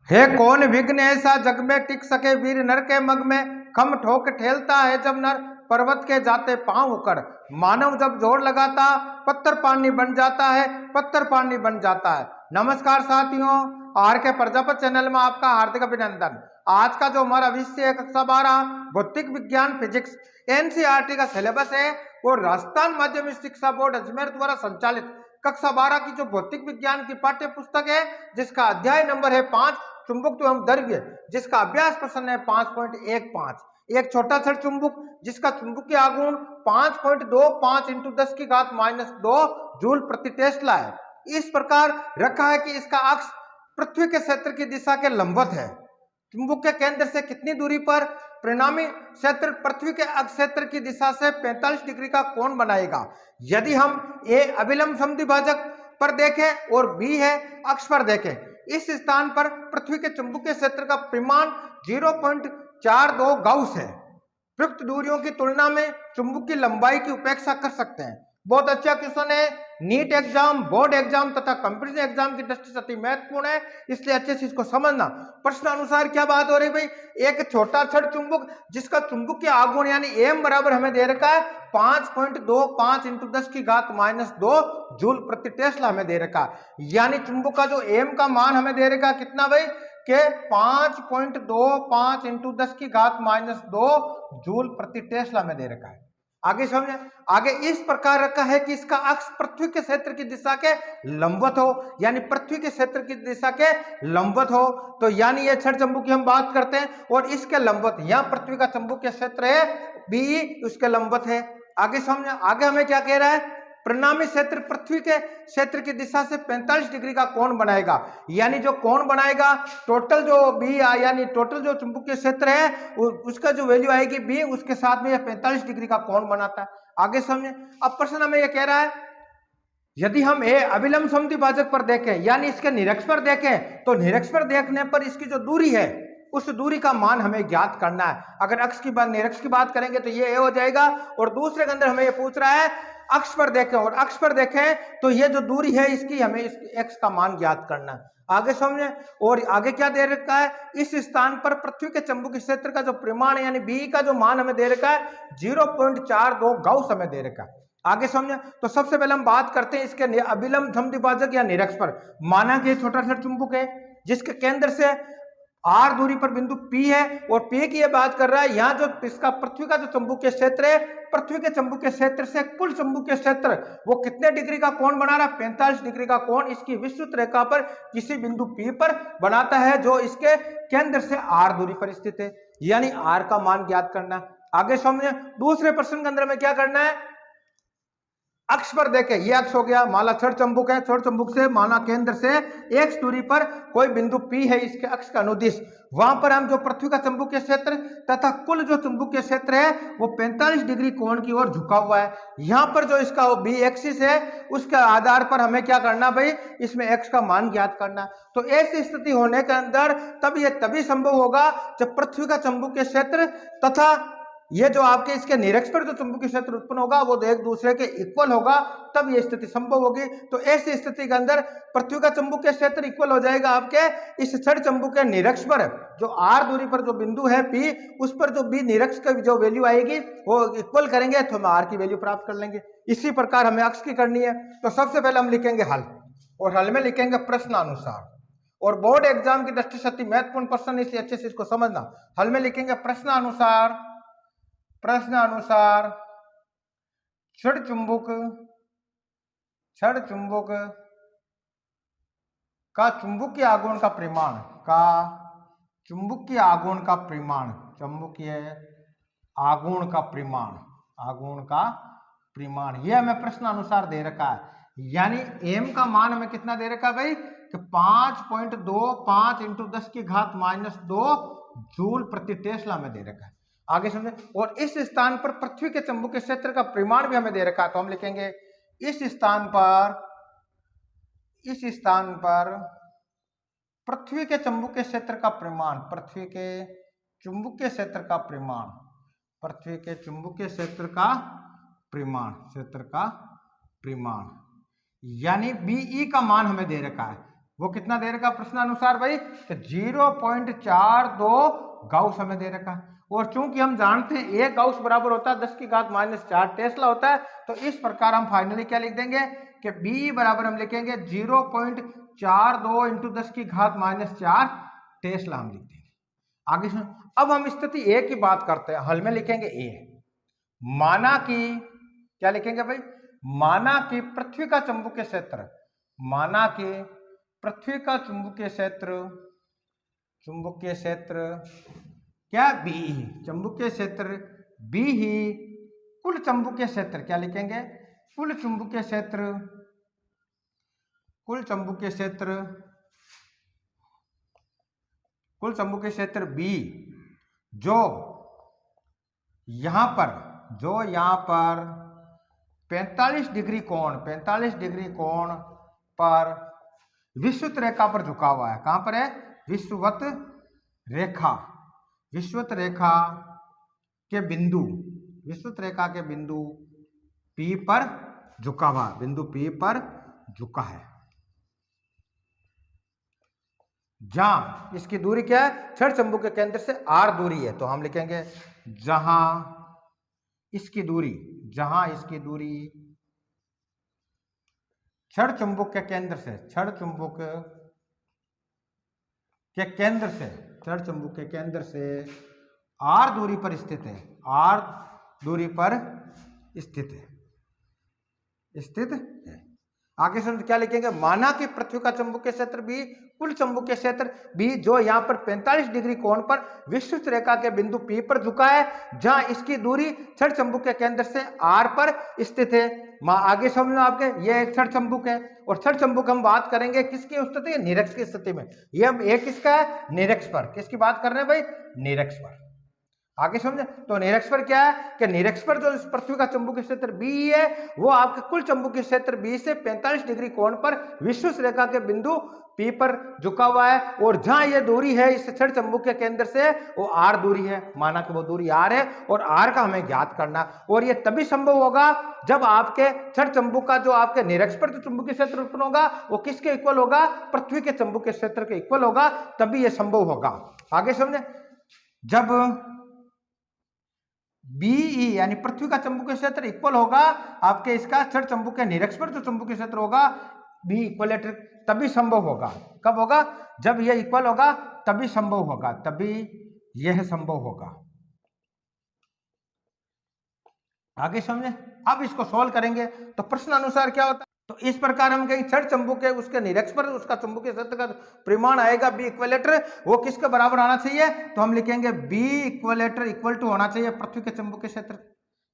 है कौन विघ्न ऐसा जग में टिक सके, वीर नर के मग में खम ठोक ठेलता है जब नर पर्वत के जाते पांव उकर। मानव जब जोर लगाता पत्थर पानी बन जाता है, पत्थर पानी बन जाता है। नमस्कार साथियों, आर के प्रजापत चैनल में आपका हार्दिक अभिनंदन। आज का जो हमारा विषय है कक्षा 12 भौतिक विज्ञान फिजिक्स एनसीईआरटी का सिलेबस है वो राजस्थान माध्यमिक शिक्षा बोर्ड अजमेर द्वारा संचालित कक्षा 12 की जो भौतिक विज्ञान की पाठ्य पुस्तक है जिसका अध्याय नंबर है 5 चुंबक एवं द्रव्य, जिसका अभ्यास प्रश्न है 5.15। एक छोटा छड़ चुंबक जिसका चुंबकीय आघूर्ण 5.25 इंटू 10 की घात -2 जूल प्रति टेस्ला है। इस प्रकार रखा है कि इसका अक्ष पृथ्वी के क्षेत्र की दिशा के लंबवत है। चुंबक के केंद्र से कितनी दूरी पर परिणामी क्षेत्र पृथ्वी के अक्ष क्षेत्र की दिशा से 45 डिग्री का कोण बनाएगा। यदि हम ए अभिलंब समद्विभाजक पर देखें और बी है अक्ष पर देखें, इस स्थान पर पृथ्वी के चुंबकीय क्षेत्र का परिमाण 0.42 गाउस है। प्रयुक्त दूरियों की तुलना में चुंबक की लंबाई की उपेक्षा कर सकते हैं। बहुत अच्छा क्वेश्चन है, नीट एग्जाम, बोर्ड एग्जाम तथा कंपटीशन एग्जाम की दृष्टि से अति महत्वपूर्ण है, इसलिए अच्छे से इसको समझना। प्रश्न अनुसार क्या बात हो रही भाई, एक छोटा छड़ चुंबक जिसका चुंबकीय आघूर्ण यानी एम बराबर हमें दे रखा है 5.25 इंटू 10 की घात -2 जूल प्रति टेस्ला हमें दे रखा है। यानी चुंबक का जो एम का मान हमें दे रखा है कितना भाई के 5.25 इंटू 10 की घात -2 जूल प्रति टेस्ला में दे रखा है। आगे समझे, आगे इस प्रकार रखा है कि इसका अक्ष पृथ्वी के क्षेत्र की दिशा के लंबवत हो, यानी पृथ्वी के क्षेत्र की दिशा के लंबवत हो। तो यानी ये छड़ चुंबक की हम बात करते हैं और इसके लंबवत, यहाँ पृथ्वी का चुंबकीय क्षेत्र है बी, उसके लंबवत है। आगे समझे, आगे हमें क्या कह रहा है, परिणामी क्षेत्र पृथ्वी के क्षेत्र की दिशा से 45 डिग्री का कोण बनाएगा। यानी जो कोण बनाएगा टोटल जो बी यानी टोटल जो चुंबकीय क्षेत्र है उसका जो वैल्यू आएगी बी, उसके साथ में यह 45 डिग्री का कोण बनाता है। आगे समझे, अब प्रश्न हमें यह कह रहा है यदि हम ए अभिलंब समद्विभाजक पर देखें यानी इसके निरक्ष पर देखें तो निरक्ष पर देखने पर इसकी जो दूरी है उस दूरी का मान हमें ज्ञात करना है। अगर अक्ष की बात निरक्ष की बात करेंगे तो ये ए हो जाएगा, और दूसरे के अंदर हमें ये पूछ रहा है अक्ष पर देखें, और अक्ष पर देखें तो ये जो दूरी है इसकी हमें इस एक्स का मान ज्ञात करना है। आगे समझे, और आगे क्या दे रखा है, इस स्थान पर पृथ्वी के चुंबकीय क्षेत्र का जो परिमाण है यानी बी का जो मान हमें दे रखा है 0.42 गाउस हमें दे रखा है। आगे समझे, तो सबसे पहले हम बात करते हैं इसके अभिलंब समद्विभाजक या निरक्ष पर। माना कि छोटा सा चुंबक है जिसके केंद्र से आर दूरी पर बिंदु P है, और P की ये बात कर रहा है यहाँ जो इसका पृथ्वी का जो चुंबकीय क्षेत्र है, पृथ्वी के चुंबकीय क्षेत्र से कुल चुंबकीय क्षेत्र वो कितने डिग्री का कोण बना रहा है, 45 डिग्री का कोण इसकी विस्तृत रेखा पर किसी बिंदु P पर बनाता है जो इसके केंद्र से R दूरी पर स्थित है। यानी R का मान ज्ञात करना। आगे समझे, दूसरे प्रश्न के अंदर में क्या करना है, अक्ष पर देखें, ये अक्ष हो गया, माना छड़ चुंबक है, छड़ चुंबक से माना केंद्र से x दूरी पर कोई बिंदु P है इसके अक्ष का अनुदिश, वहां पर हम जो पृथ्वी का चुंबकीय क्षेत्र तथा कुल जो चुंबकीय क्षेत्र है वो 45 डिग्री कोण की ओर झुका हुआ है। यहाँ पर जो इसका बी एक्सिस है उसके आधार पर हमें क्या करना भाई, इसमें x का मान ज्ञात करना। तो ऐसी स्थिति होने के अंदर तब ये तभी संभव होगा जब पृथ्वी का चुंबकीय क्षेत्र तथा ये जो आपके इसके निरक्ष पर जो चुंबकीय क्षेत्र उत्पन्न होगा वो एक दूसरे के इक्वल होगा, तब ये स्थिति संभव होगी। तो ऐसी स्थिति के अंदर पृथ्वी का चुंबकीय क्षेत्र इक्वल हो जाएगा आपके इस छड़ चुंबक के निरक्ष पर जो आर दूरी पर जो बिंदु है P, उस पर जो बी निरक्ष का जो वैल्यू आएगी वो इक्वल करेंगे तो हम आर की वैल्यू प्राप्त कर लेंगे। इसी प्रकार हमें अक्ष की करनी है। तो सबसे पहले हम लिखेंगे हल, और हल में लिखेंगे प्रश्नानुसार, और बोर्ड एग्जाम की दृष्टि से अति महत्वपूर्ण प्रश्न इसलिए अच्छे से इसको समझना। हल में लिखेंगे प्रश्नानुसार, प्रश्नानुसार छड़ चुंबक का चुंबकीय आघूर्ण का परिमाण चुंबकीय आघूर्ण का परिमाण ये हमें प्रश्न अनुसार दे रखा है। यानी एम का मान हमें कितना दे रखा है भाई कि 5.25 इंटू 10 की घात -2 जूल प्रति टेस्ला में दे रखा है। आगे समझे, और इस स्थान पर पृथ्वी के चुंबकीय क्षेत्र का परिमाण भी हमें दे रखा है। तो हम लिखेंगे इस स्थान पर पृथ्वी के चुंबकीय क्षेत्र का परिमाण, पृथ्वी के चुंबकीय क्षेत्र का परिमाण यानी बीई का मान हमें दे रखा है वो कितना दे रखा प्रश्नानुसार भाई, तो 0.42 गाउस हमें दे रखा। और चूंकि हम जानते हैं 1 गाउस बराबर होता है 10⁻⁴ टेस्ला होता है, तो इस प्रकार हम फाइनली क्या लिख देंगे कि B बराबर हम लिखेंगे 0.42 इंटू 10⁻⁴ टेस्ला हम लिख देंगे। आगे सुन, अब हम स्थिति ए की बात करते हैं, हल में लिखेंगे ए। माना कि क्या लिखेंगे भाई, माना कि पृथ्वी का चुंबकीय क्षेत्र, माना कि पृथ्वी का चुंबकीय क्षेत्र क्या बी, चुंबकीय क्षेत्र बी ही कुल चुंबकीय क्षेत्र, क्या लिखेंगे, कुल चुंबकीय क्षेत्र, कुल चुंबकीय क्षेत्र बी जो यहां पर 45 डिग्री कोण पर विषुवत रेखा पर झुका हुआ है। कहां पर है, विषुवत रेखा के बिंदु, विषुवत रेखा के बिंदु P पर झुका हुआ, बिंदु P पर झुका है। जहां इसकी दूरी क्या है, क्षण चुंबकीय केंद्र से r दूरी है, तो हम लिखेंगे जहां इसकी दूरी क्षण चुंबकीय केंद्र से, क्षण चुंबकीय केंद्र से r दूरी पर स्थित है, r दूरी पर स्थित है। आगे से क्या लिखेंगे, माना कि पृथ्वी का चुंबकीय क्षेत्र भी कुल चुंबकीय क्षेत्र भी जो यहाँ पर 45 डिग्री कोण पर विषुवत रेखा के बिंदु P पर झुका है, जहां इसकी दूरी क्षण चुंबकीय केंद्र से r पर स्थित है। आगे समझ में आपके, ये एक क्षण चुंबक है, और क्षण चुंबक हम बात करेंगे किसकी स्थिति है, निरक्ष की स्थिति में। ये हम एक किसका है, निरक्ष पर, किसकी बात कर रहे हैं भाई, निरक्ष पर। आगे समझे, तो निरक्ष पर क्या है कि निरक्ष पर जो पृथ्वी का चुंबकीय क्षेत्र बी है वो आपके कुल चुंबकीय क्षेत्र बी से 45 डिग्री कोण पर विषुवत रेखा के बिंदु P पर झुका हुआ है, और जहां ये दूरी है इस क्षण चुंबकीय केंद्र से वो r दूरी है। माना कि वो दूरी r है और r का हमें ज्ञात करना, और ये तभी संभव होगा जब आपके क्षण चुंबक का जो आपके निरक्ष पर जो चुंबकीय क्षेत्र उत्पन्न होगा वो किसके इक्वल होगा, पृथ्वी के चुंबकीय क्षेत्र के इक्वल होगा, तभी ये संभव होगा। आगे समझे, जब BE यानी पृथ्वी का चुंबकीय क्षेत्र इक्वल होगा आपके इसका क्षण चुंबकीय निरक्ष पर जो चुंबकीय क्षेत्र होगा B इक्वलेटर, तभी संभव होगा। कब होगा, जब यह इक्वल होगा तभी संभव होगा, तभी यह संभव होगा। आगे समझे, अब इसको सॉल्व करेंगे तो प्रश्न अनुसार क्या होता है, तो इस प्रकार हम कहेंगे क्षण चुंबक है उसके निरक्ष पर उसका चुंबकीय क्षेत्र का परिमाण आएगा B इक्वलेटर, वो किसके बराबर आना चाहिए, तो हम लिखेंगे B इक्वलेटर इक्वल टू होना चाहिए पृथ्वी के चुंबकीय क्षेत्र।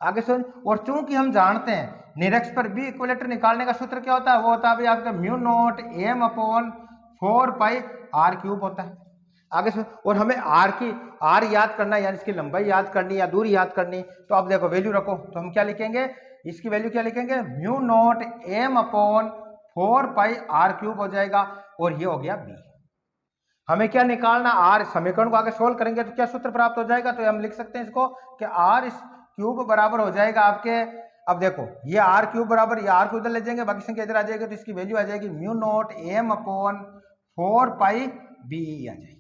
आगे समझ, और चूंकि हम जानते हैं निरक्ष पर B इक्वलेटर निकालने का सूत्र क्या होता है, वो होता है भाई आपका μ0 m/4πr³ होता है। आगे से, और हमें r याद करना है, यानी इसकी लंबाई याद करनी या दूरी याद करनी, तो अब देखो वैल्यू रखो, तो हम क्या लिखेंगे, इसकी वैल्यू क्या लिखेंगे, μ0 m/4πr³ हो जाएगा, और ये हो गया B। हमें क्या निकालना, r, समीकरण को आगे सोल्व करेंगे तो क्या सूत्र प्राप्त हो जाएगा, तो हम लिख सकते हैं इसको कि r³ बराबर हो जाएगा आपके, अब देखो ये r³ बराबर, ये r को इधर ले जाएंगे, बाकी संख्या इधर आ जाएगी, तो इसकी वैल्यू आ जाएगी μ0 m/4πBE आ जाएगा।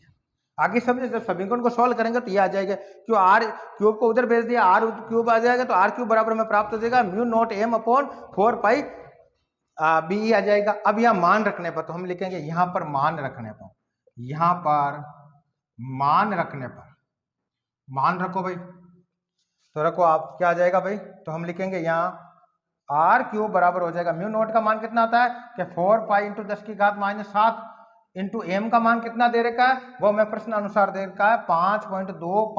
आगे समझे, जब समीकरण को सॉल्व करेंगे तो ये आ जाएगा, क्यों r³ को उधर भेज दिया, r³ आ जाएगा, तो r³ बराबर हमें प्राप्त हो जाएगा μ0 m/4πBE आ जाएगा। अब यहाँ मान रखने पर, तो हम लिखेंगे यहाँ पर मान रखने पर, यहाँ पर मान रखने पर, मान रखो भाई, तो रखो आप, क्या आ जाएगा भाई, तो हम लिखेंगे यहाँ r³ बराबर हो जाएगा, μ0 का मान कितना आता है कि 4π × 10⁻⁷ इंटू m का मान कितना दे रखा है, वो हमें प्रश्न अनुसार दे रखा है 5.25 ×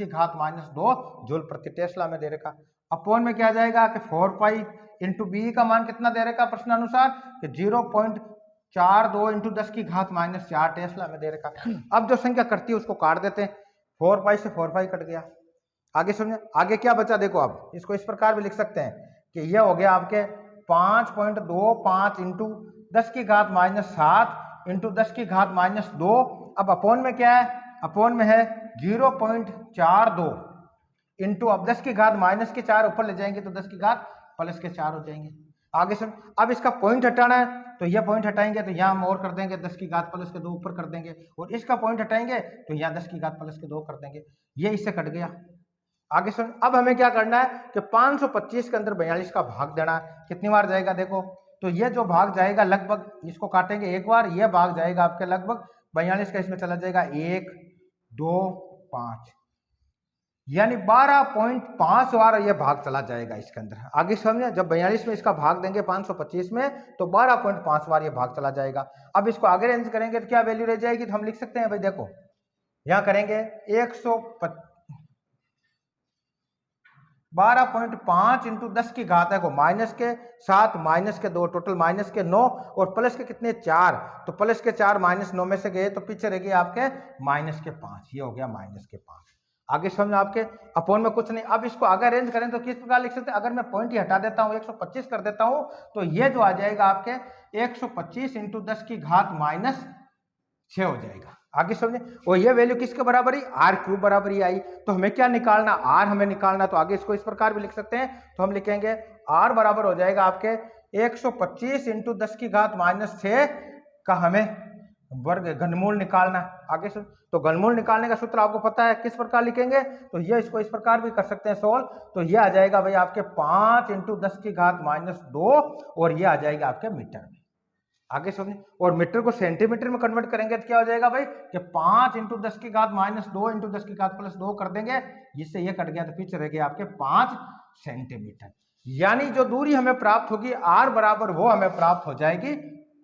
10⁻² जूल प्रति टेस्ला में दे रखा। अपोन में क्या आ जाएगा कि 4π × B का मान कितना दे रखा प्रश्न अनुसार कि 0.42 × 10⁻⁴ टेस्ला में दे रखा। अब जो संख्या कटती है उसको काट देते हैं, 4π से 4π कट गया। आगे समझे, आगे क्या बचा, देखो अब इसको इस प्रकार भी लिख सकते हैं कि यह हो गया आपके 5.25 × 10⁻⁷ अब अपोन में क्या है, अपोन में है 0.42 इंटू, अब 10⁻⁻⁴ ऊपर ले जाएंगे तो 10⁻⁴ हो जाएंगे। आगे समझ, अब इसका पॉइंट हटाना है तो ये पॉइंट हटाएंगे तो यहाँ हम और कर देंगे 10 की घात प्लस के 2 ऊपर कर देंगे, और इसका पॉइंट हटाएंगे तो यहाँ 10 की घात प्लस के 2 कर देंगे, ये इससे कट गया। आगे सुन, अब हमें क्या करना है कि 525 के अंदर 42 का भाग देना है। कितनी बार जाएगा देखो, तो ये जो भाग जाएगा लगभग, इसको काटेंगे एक बार, ये भाग जाएगा आपके लगभग 42 का इसमें चला जाएगा 1 2 5, यानी 12.5 बार ये भाग चला जाएगा इसके अंदर। आगे समझे, जब 42 में इसका भाग देंगे 525 में तो 12.5 बार ये भाग चला जाएगा। अब इसको आगे रेंज करेंगे तो क्या वैल्यू रह जाएगी, तो हम लिख सकते हैं भाई देखो, यहां करेंगे 12.5 इंटू 10 की घात है को माइनस के 7 माइनस के 2 टोटल माइनस के 9 और प्लस के कितने 4, तो प्लस के 4 माइनस 9 में से गए तो पीछे रह गए आपके माइनस के 5, ये हो गया माइनस के 5। आगे समझ आपके अपोन में कुछ नहीं। अब इसको आगे अरेंज करें तो किस प्रकार लिख सकते हैं, अगर मैं पॉइंट ही हटा देता हूं 125 कर देता हूं तो ये जो आ जाएगा आपके 125 इंटू 10 की घात माइनस 6 हो जाएगा। आगे समझे, और ये वैल्यू किसके बराबर ही, आर क्यूब बराबर ही आई। तो हमें क्या निकालना, आर हमें निकालना, तो आगे इसको इस प्रकार भी लिख सकते हैं, तो हम लिखेंगे आर बराबर हो जाएगा आपके 125 इंटू 10 की घात माइनस 6 का हमें वर्ग घनमूल निकालना। आगे सुन, तो घनमूल निकालने का सूत्र आपको पता है, किस प्रकार लिखेंगे, तो ये इसको इस प्रकार भी कर सकते हैं सोल्व, तो ये आ जाएगा भाई आपके 5 इंटू 10 की घात माइनस 2 और ये आ जाएगा आपके मीटर में। आगे समझे, और मीटर को सेंटीमीटर में कन्वर्ट करेंगे तो क्या हो जाएगा भाई कि 5 इंटू 10 की घात माइनस 2 इंटू 10 की घात प्लस 2 कर देंगे, जिससे ये कट गया तो पीछे रह गया आपके 5 सेंटीमीटर। यानी जो दूरी हमें प्राप्त होगी आर बराबर वो हमें प्राप्त हो जाएगी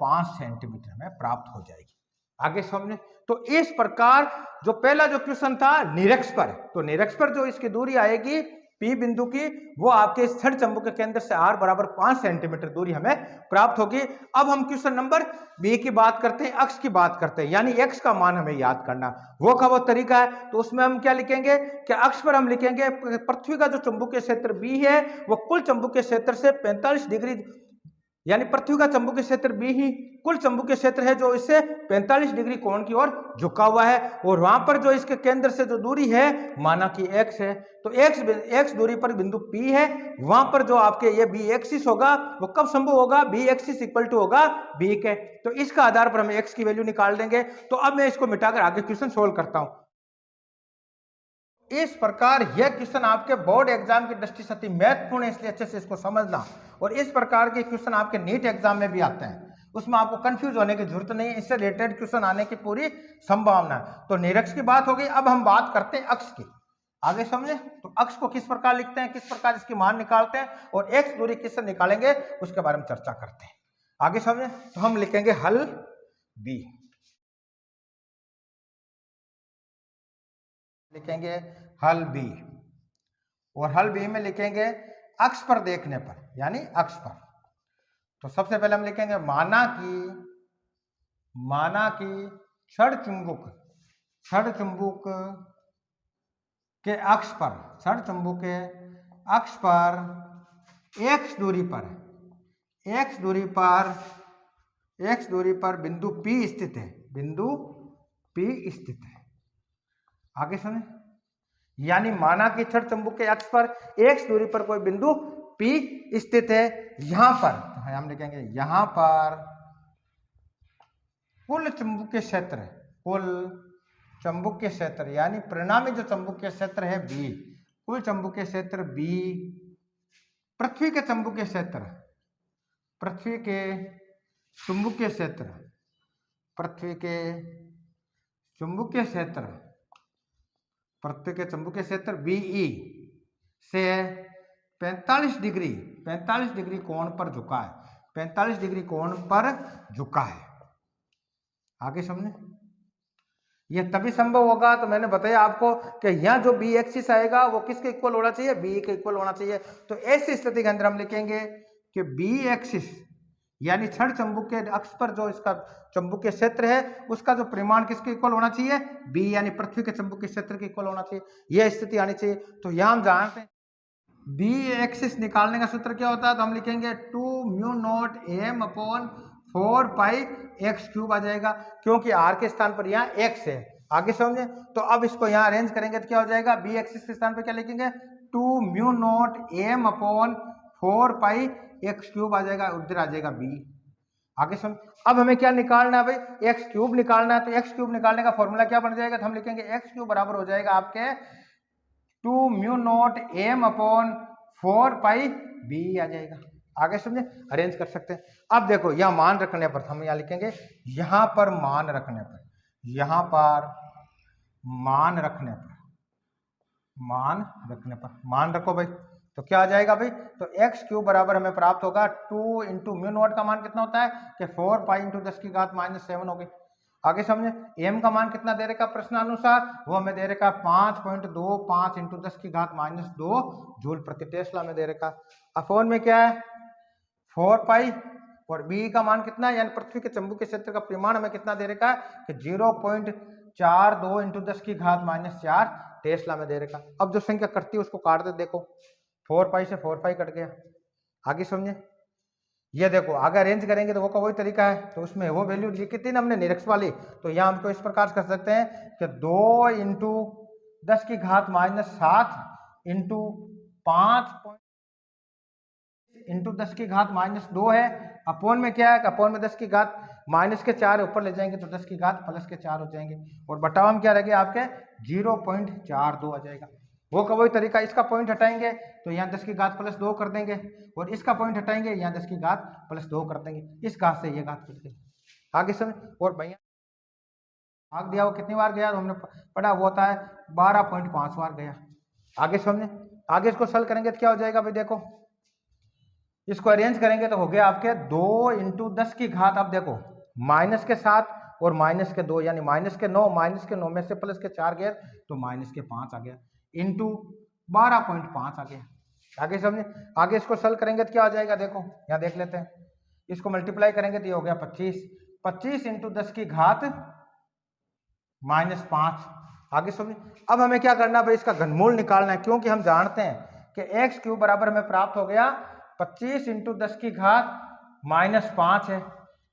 5 सेंटीमीटर में प्राप्त हो जाएगी। आगे समझे, तो इस प्रकार जो पहला जो क्वेश्चन था निरक्ष पर, तो निरक्ष पर जो इसकी दूरी आएगी पी बिंदु की, वो आपके इस छड़ चंबुक के केंद्र से आर बराबर 5 सेंटीमीटर दूरी हमें प्राप्त होगी। अब हम क्वेश्चन नंबर बी की बात करते हैं, अक्ष की बात करते हैं, यानी एक्स का मान हमें याद करना, वो का वो तरीका है। तो उसमें हम क्या लिखेंगे कि अक्ष पर हम लिखेंगे पृथ्वी का जो चुंबकीय क्षेत्र बी है वो कुल चुंबकीय क्षेत्र से 45 डिग्री, यानी पृथ्वी का चुंबकीय क्षेत्र बी ही कुल चुंबकीय क्षेत्र है जो इससे 45 डिग्री कोण की ओर झुका हुआ है, और वहां पर जो इसके केंद्र से जो दूरी है माना कि x है, तो x दूरी पर बिंदु P है, वहां पर जो आपके ये बी एक्सिस होगा वो कब संभव होगा, बी एक्सिस इक्वल टू होगा बी के, तो इसका आधार पर हम x की वैल्यू निकाल देंगे। तो अब मैं इसको मिटाकर आगे क्वेश्चन सोल्व करता हूं। इस प्रकार यह क्वेश्चन आपके बोर्ड एग्जाम की दृष्टि से अति महत्वपूर्ण है, इसलिए अच्छे से इसको समझना। और इस प्रकार के क्वेश्चन आपके नीट एग्जाम में भी आते हैं, उसमें आपको कंफ्यूज होने की जरूरत नहीं है, इससे रिलेटेड क्वेश्चन आने की पूरी संभावना है। तो निरक्ष की बात हो गई, अब हम बात करते हैं अक्ष की। आगे समझे, तो अक्ष को किस प्रकार लिखते हैं, किस प्रकार इसकी मान निकालते हैं, और एक्स दूरी किससे निकालेंगे उसके बारे में चर्चा करते हैं। आगे समझे, तो हम लिखेंगे हल बी, लिखेंगे हल बी, और हल बी में लिखेंगे अक्ष पर देखने पर, यानी अक्ष पर। तो सबसे पहले हम लिखेंगे माना कि छड़ चुंबक के अक्ष पर, छड़ चुंबक के अक्ष पर एक्स दूरी पर बिंदु P स्थित है, आगे सुने, यानी माना कि छड़ चुंबक के अक्ष पर एक्स दूरी पर कोई बिंदु P स्थित है, यहां पर हम लिखेंगे यहां पर कुल चुंबकीय क्षेत्र यानी परिणामी जो चुंबकीय क्षेत्र है B, कुल चुंबकीय क्षेत्र B पृथ्वी के चुंबकीय क्षेत्र BE से 45 डिग्री कोण पर झुका है, 45 डिग्री कोण पर झुका है। आगे समझे, यह तभी संभव होगा, तो मैंने बताया आपको कि यहाँ जो बी एक्सिस आएगा वो किसके इक्वल होना चाहिए, बी के इक्वल होना चाहिए। तो ऐसी स्थिति के अंदर हम लिखेंगे कि बी एक्सिस यानी छड़ चुंबक के अक्ष पर जो इसका चुंबकीय क्षेत्र है उसका जो परिमाण किसके इक्वल होना चाहिए, बी यानी पृथ्वी के चुंबकीय क्षेत्र के इक्वल होना चाहिए, यह स्थिति आनी चाहिए। तो यहाँ हम जानते हैं बी एक्सिस निकालने का सूत्र क्या होता है, तो हम लिखेंगे 2μ0m/4π(x³ आ जाएगा, क्योंकि r के स्थान पर यहाँ x है। आगे समझे, तो अब इसको यहाँ अरेंज करेंगे तो क्या हो जाएगा, बी एक्सिस के स्थान पर क्या लिखेंगे 2μ0m/4π(x³ आ जाएगा, उधर आ जाएगा b। आगे सुन, अब हमें क्या निकालना है भाई, एक्स क्यूब निकालना है। तो एक्स क्यूब निकालने का फॉर्मूला क्या बन जाएगा, तो हम लिखेंगे एक्स क्यूब बराबर हो जाएगा आपके 2 म्यू नॉट एम अपॉन 4 पाई बी आ जाएगा। आगे समझे, अरेंज कर सकते हैं। अब देखो यह मान रखने पर हम यहाँ लिखेंगे, यहां पर मान रखने पर, यहां पर मान रखने पर, मान रखने पर, मान रखो भाई, तो क्या आ जाएगा भाई, तो एक्स क्यूब बराबर हमें प्राप्त होगा 2 इंटू म्यू नॉट का मान कितना होता है कि 4 पाई इंटू 10 की घात -7 हो गई। आगे समझे, एम का मान कितना दे रखा प्रश्नानुसार, वो हमें दे रखा 5.25 इंटू 10 की घात -2 जूल प्रति टेस्ला में दे रखा। अपॉन में क्या है 4 पाई, और बी का मान कितना है, यानी पृथ्वी के चुंबकीय क्षेत्र का परिमाण हमें कितना दे रखा है कि 0.42 इंटू 10 की घात -4 टेस्ला में दे रखा। अब जो संख्या कटती है उसको काट दे, देखो 4 पाई से 4 पाई कट गया। आगे समझे, ये देखो आगे अरेंज करेंगे तो वो का वही तरीका है, तो उसमें वो वैल्यू लिखी थी ना हमने निरक्ष वाली, तो यहाँ हमको इस प्रकार कर सकते हैं कि 2 इंटू 10 की घात -7 इंटू 5 इंटू 10 की घात -2 है। अपॉन में क्या है, अपॉन में 10 की घात -4 ऊपर ले जाएंगे तो 10 की घात +4 हो जाएंगे, और बटाव में क्या रह गया आपके 0.42 आ जाएगा। वो का वही तरीका, इसका पॉइंट हटाएंगे तो यहाँ 10 की घात +2 कर देंगे, और इसका पॉइंट हटाएंगे यहाँ 10 की घात +2 कर देंगे, इस घात से ये घात कट गई। आगे समझ, और भैया भाग दिया वो कितनी बार गया, तो हमने पढ़ा वो होता है 12.5 बार गया। आगे समझे, आगे इसको सॉल्व करेंगे तो क्या हो जाएगा भाई, देखो इसको अरेंज करेंगे तो हो गया आपके 2 इंटू 10 की घात, अब देखो माइनस के 7 और -2, यानी -9 में से +4 गया तो -5 आ गया, इंटू 12.5 आ गया। आगे समझे, आगे इसको सॉल्व करेंगे तो क्या आ जाएगा, देखो यहाँ देख लेते हैं, इसको मल्टीप्लाई करेंगे तो ये हो गया 25 इंटू 10 की घात -5। आगे समझे, अब हमें क्या करना है भाई, इसका घनमूल निकालना है, क्योंकि हम जानते हैं कि एक्स क्यूब बराबर हमें प्राप्त हो गया 25 इंटू 10 की घात -5 है।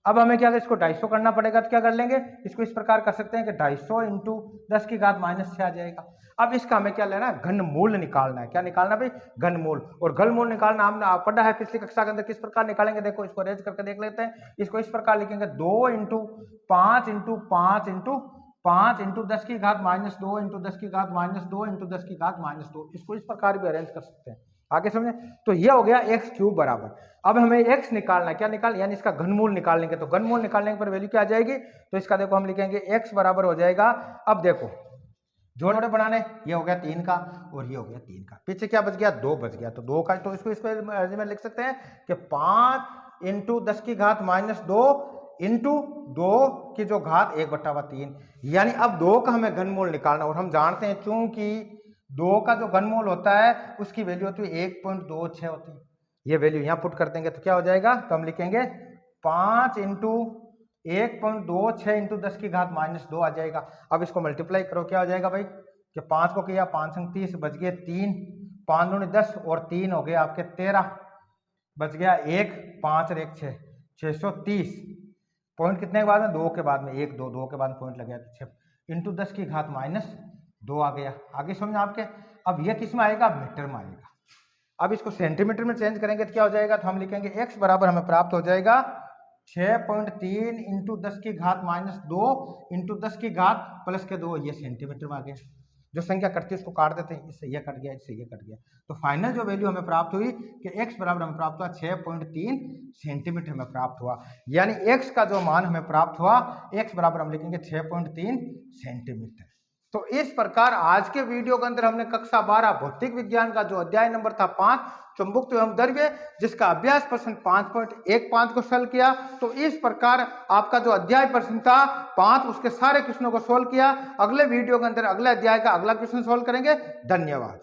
अब हमें क्या, इसको 250 करना पड़ेगा, तो क्या कर लेंगे, इसको इस प्रकार कर सकते हैं कि 250 इंटू 10 की घात -6 आ जाएगा। अब इसका हमें क्या लेना है, घनमूल निकालना है। क्या निकालना भाई, घनमूल, और घनमूल निकालना हमने पढ़ा है पिछली कक्षा के अंदर, किस प्रकार निकालेंगे, देखो इसको अरेंज करके देख लेते हैं। इसको इस प्रकार लिखेंगे 2 इंटू 5 इंटू 5 इंटू 5 इंटू 10 की घात -2 इंटू 10 की घात -2 इंटू 10 की घात -2, इसको इस प्रकार भी अरेंज कर सकते हैं। आगे समझे, तो ये हो गया एक्स क्यूब बराबर। अब हमें एक्स निकालना है, क्या निकाल, यानी इसका घनमूल निकालेंगे, तो घनमूल निकालने पर वैल्यू क्या आ जाएगी, तो इसका देखो हम लिखेंगे एक्स बराबर हो जाएगा, अब देखो जोड़े बनाने, ये हो गया 3 का और ये हो गया 3 का, पीछे क्या बच गया 2 बच गया, तो 2 का, तो इसको में लिख सकते हैं कि 5 इंटू 10 की घात -2 इंटू 2 की जो घात 1/3, यानी अब 2 का हमें घनमूल निकालना, और हम जानते हैं चूंकि 2 का जो घनमूल होता है उसकी वैल्यू होती है 1.26 होती है, ये वैल्यू यहाँ पुट कर देंगे तो क्या हो जाएगा, तो हम लिखेंगे 5 इंटू 1.26 इंटू 10 की घात -2 आ जाएगा। अब इसको मल्टीप्लाई करो, क्या हो जाएगा भाई, कि 5 को किया 5 संग 30 बच गए 3, 5 दूनी 10 और 3 हो गए आपके 13, बच गया 1, 5 और 1 6, 630, पॉइंट कितने के बाद में, 2 के बाद में 1 2 2 के बाद में पॉइंट लग गया, 6 इंटू 10 की घात -2 आ गया। आगे समझ आपके, अब ये किस में आएगा, मीटर में आएगा। अब इसको सेंटीमीटर में चेंज करेंगे तो क्या हो जाएगा, तो हम लिखेंगे x बराबर हमें प्राप्त हो जाएगा 6.3 इंटू 10 की घात -2 इंटू 10 की घात +2, ये सेंटीमीटर में आ गया। जो संख्या कटती है उसको काट देते हैं, इससे ये कट गया, इससे ये कट गया, तो फाइनल जो वैल्यू हमें प्राप्त हुई कि x बराबर हमें प्राप्त हुआ 6.3 सेंटीमीटर में प्राप्त हुआ, यानी x का जो मान हमें प्राप्त हुआ, x बराबर हम लिखेंगे 6.3 सेंटीमीटर। तो इस प्रकार आज के वीडियो के अंदर हमने कक्षा 12 भौतिक विज्ञान का जो अध्याय नंबर था 5 चुंबकत्व एवं द्रव्य, जिसका अभ्यास प्रश्न 5.15 को सॉल्व किया। तो इस प्रकार आपका जो अध्याय प्रश्न था 5, उसके सारे क्वेश्चनों को सॉल्व किया। अगले वीडियो के अंदर अगले अध्याय का अगला क्वेश्चन सॉल्व करेंगे। धन्यवाद।